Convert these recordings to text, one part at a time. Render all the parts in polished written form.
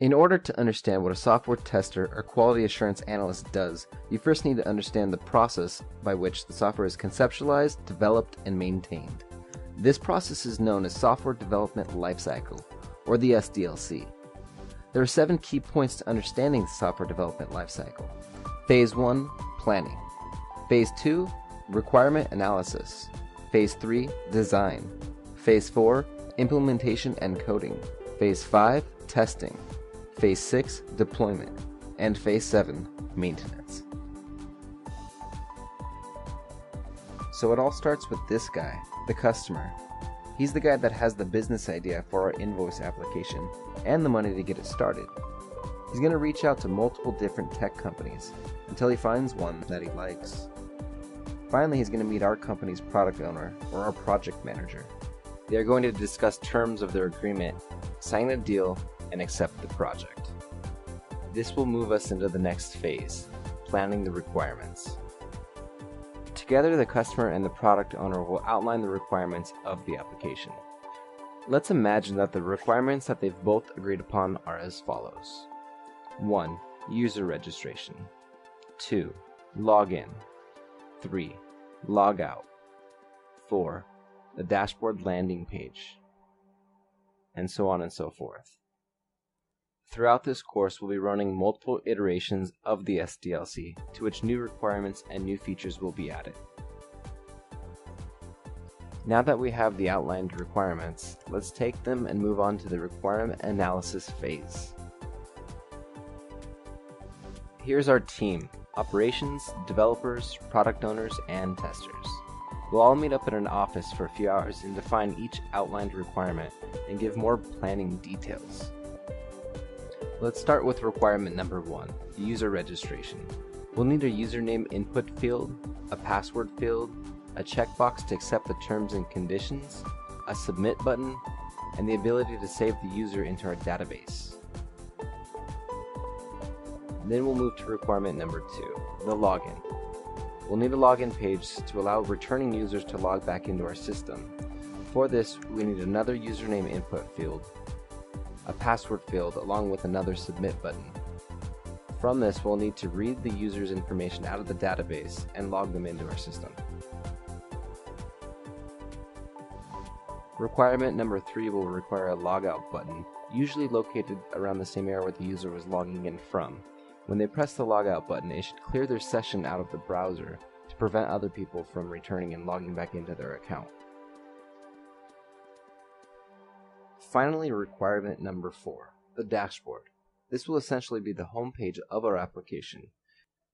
In order to understand what a software tester or quality assurance analyst does, you first need to understand the process by which the software is conceptualized, developed, and maintained. This process is known as Software Development Lifecycle, or the SDLC. There are 7 key points to understanding the software development lifecycle. Phase 1, planning. Phase 2, requirement analysis. Phase 3, design. Phase 4, implementation and coding. Phase 5, testing. Phase 6, deployment. And Phase 7, maintenance. So it all starts with this guy, the customer. He's the guy that has the business idea for our invoice application and the money to get it started. He's going to reach out to multiple different tech companies until he finds one that he likes. Finally, he's going to meet our company's product owner or our project manager. They are going to discuss terms of their agreement, sign a deal, and accept the project. This will move us into the next phase, planning the requirements. Together, the customer and the product owner will outline the requirements of the application. Let's imagine that the requirements that they've both agreed upon are as follows. 1. User registration. 2. Login. 3. Logout. 4. The dashboard landing page. And so on and so forth. Throughout this course, we'll be running multiple iterations of the SDLC, to which new requirements and new features will be added. Now that we have the outlined requirements, let's take them and move on to the requirement analysis phase. Here's our team: operations, developers, product owners, and testers. We'll all meet up in an office for a few hours and define each outlined requirement and give more planning details. Let's start with requirement number 1, user registration. We'll need a username input field, a password field, a checkbox to accept the terms and conditions, a submit button, and the ability to save the user into our database. Then we'll move to requirement number 2, the login. We'll need a login page to allow returning users to log back into our system. For this, we need another username input field, a password field, along with another submit button. From this, we'll need to read the user's information out of the database and log them into our system. Requirement number 3 will require a logout button, usually located around the same area where the user was logging in from. When they press the logout button, it should clear their session out of the browser to prevent other people from returning and logging back into their account. Finally, requirement number 4, the dashboard. This will essentially be the home page of our application.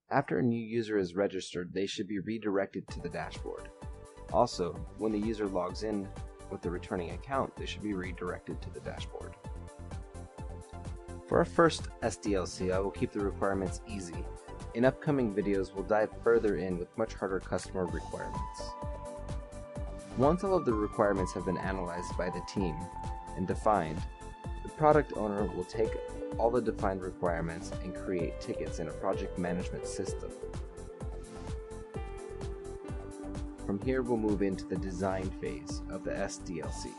After a new user is registered, they should be redirected to the dashboard. Also, when the user logs in with the returning account, they should be redirected to the dashboard. For our first SDLC, I will keep the requirements easy. In upcoming videos, we'll dive further in with much harder customer requirements. Once all of the requirements have been analyzed by the team and defined, the product owner will take all the defined requirements and create tickets in a project management system. From here, we'll move into the design phase of the SDLC.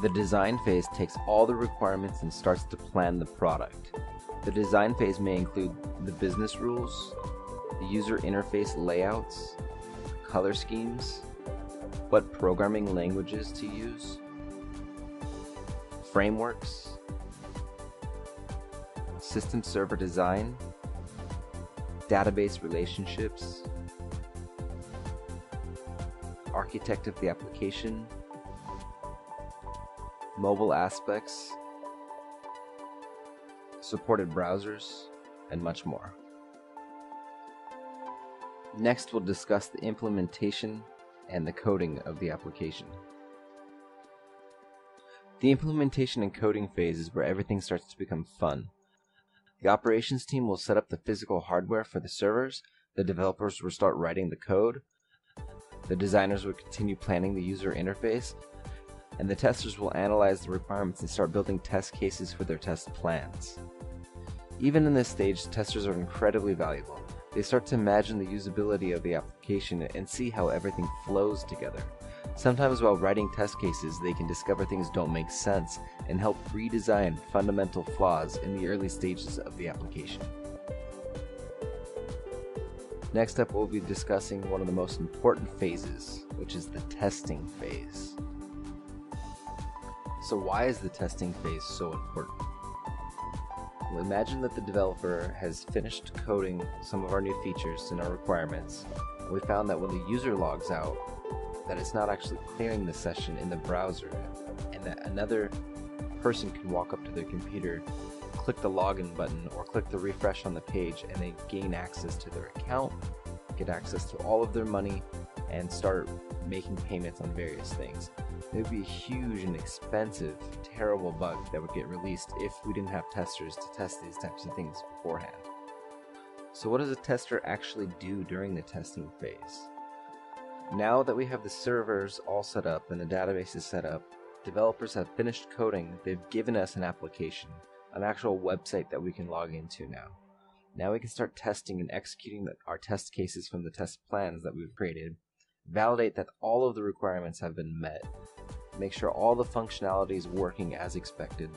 The design phase takes all the requirements and starts to plan the product. The design phase may include the business rules, the user interface layouts, color schemes, what programming languages to use, frameworks, system server design, database relationships, architect of the application, mobile aspects, supported browsers, and much more. Next, we'll discuss the implementation and the coding of the application. The implementation and coding phase is where everything starts to become fun. The operations team will set up the physical hardware for the servers, the developers will start writing the code, the designers will continue planning the user interface, and the testers will analyze the requirements and start building test cases for their test plans. Even in this stage, testers are incredibly valuable. They start to imagine the usability of the application and see how everything flows together. Sometimes while writing test cases, they can discover things don't make sense and help redesign fundamental flaws in the early stages of the application. Next up, we'll be discussing one of the most important phases, which is the testing phase. So why is the testing phase so important? Well, imagine that the developer has finished coding some of our new features and our requirements. We found that when the user logs out, that it's not actually clearing the session in the browser, and that another person can walk up to their computer, click the login button or click the refresh on the page, and they gain access to their account, get access to all of their money, and start making payments on various things. It would be a huge and expensive, terrible bug that would get released if we didn't have testers to test these types of things beforehand. So what does a tester actually do during the testing phase? Now that we have the servers all set up and the database is set up, developers have finished coding. They've given us an application, an actual website that we can log into now. Now we can start testing and executing our test cases from the test plans that we've created, validate that all of the requirements have been met, make sure all the functionality is working as expected,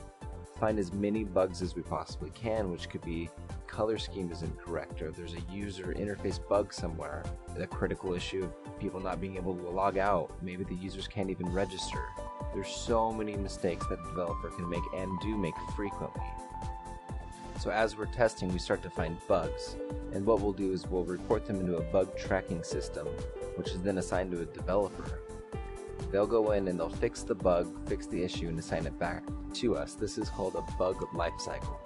find as many bugs as we possibly can, which could be color scheme is incorrect, or there's a user interface bug somewhere, a critical issue of people not being able to log out, maybe the users can't even register. There's so many mistakes that the developer can make and do make frequently. So as we're testing, we start to find bugs, and what we'll do is we'll report them into a bug tracking system, which is then assigned to a developer. They'll go in and they'll fix the bug, fix the issue, and assign it back to us. This is called a bug lifecycle.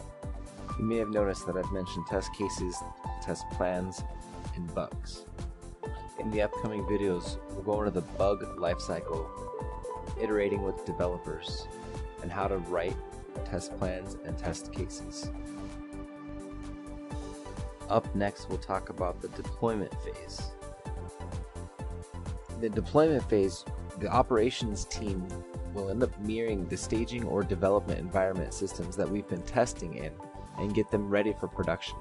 You may have noticed that I've mentioned test cases, test plans, and bugs. In the upcoming videos, we'll go into the bug lifecycle, iterating with developers, and how to write test plans and test cases. Up next, we'll talk about the deployment phase. The deployment phase, the operations team will end up mirroring the staging or development environment systems that we've been testing in and get them ready for production,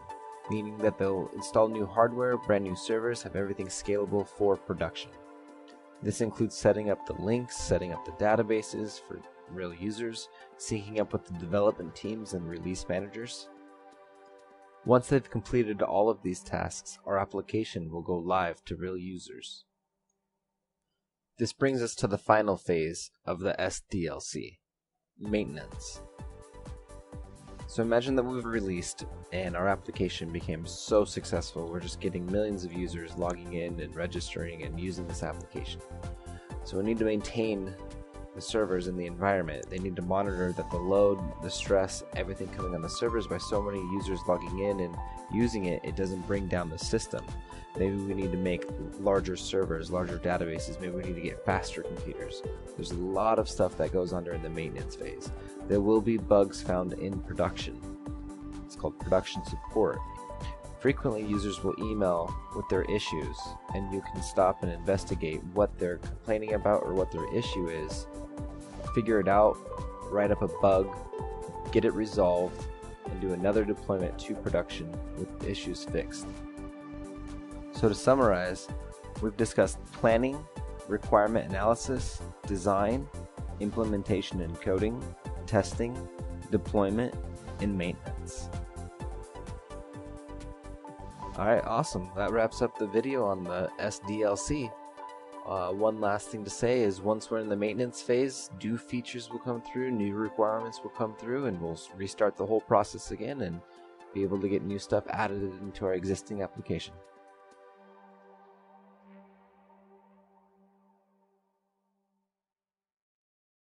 meaning that they'll install new hardware, brand new servers, have everything scalable for production. This includes setting up the links, setting up the databases for real users, syncing up with the development teams and release managers. Once they've completed all of these tasks, our application will go live to real users. This brings us to the final phase of the SDLC, maintenance. So imagine that we've released and our application became so successful, we're just getting millions of users logging in and registering and using this application. So we need to maintain the servers in the environment. They need to monitor that the load, the stress, everything coming on the servers by so many users logging in and using it, it doesn't bring down the system. Maybe we need to make larger servers, larger databases. Maybe we need to get faster computers. There's a lot of stuff that goes on during the maintenance phase. There will be bugs found in production. It's called production support. Frequently, users will email with their issues, and you can stop and investigate what they're complaining about or what their issue is, figure it out, write up a bug, get it resolved, and do another deployment to production with the issues fixed. So to summarize, we've discussed planning, requirement analysis, design, implementation and coding, testing, deployment, and maintenance. Alright, awesome. That wraps up the video on the SDLC. One last thing to say is once we're in the maintenance phase, new features will come through, new requirements will come through, and we'll restart the whole process again and be able to get new stuff added into our existing application.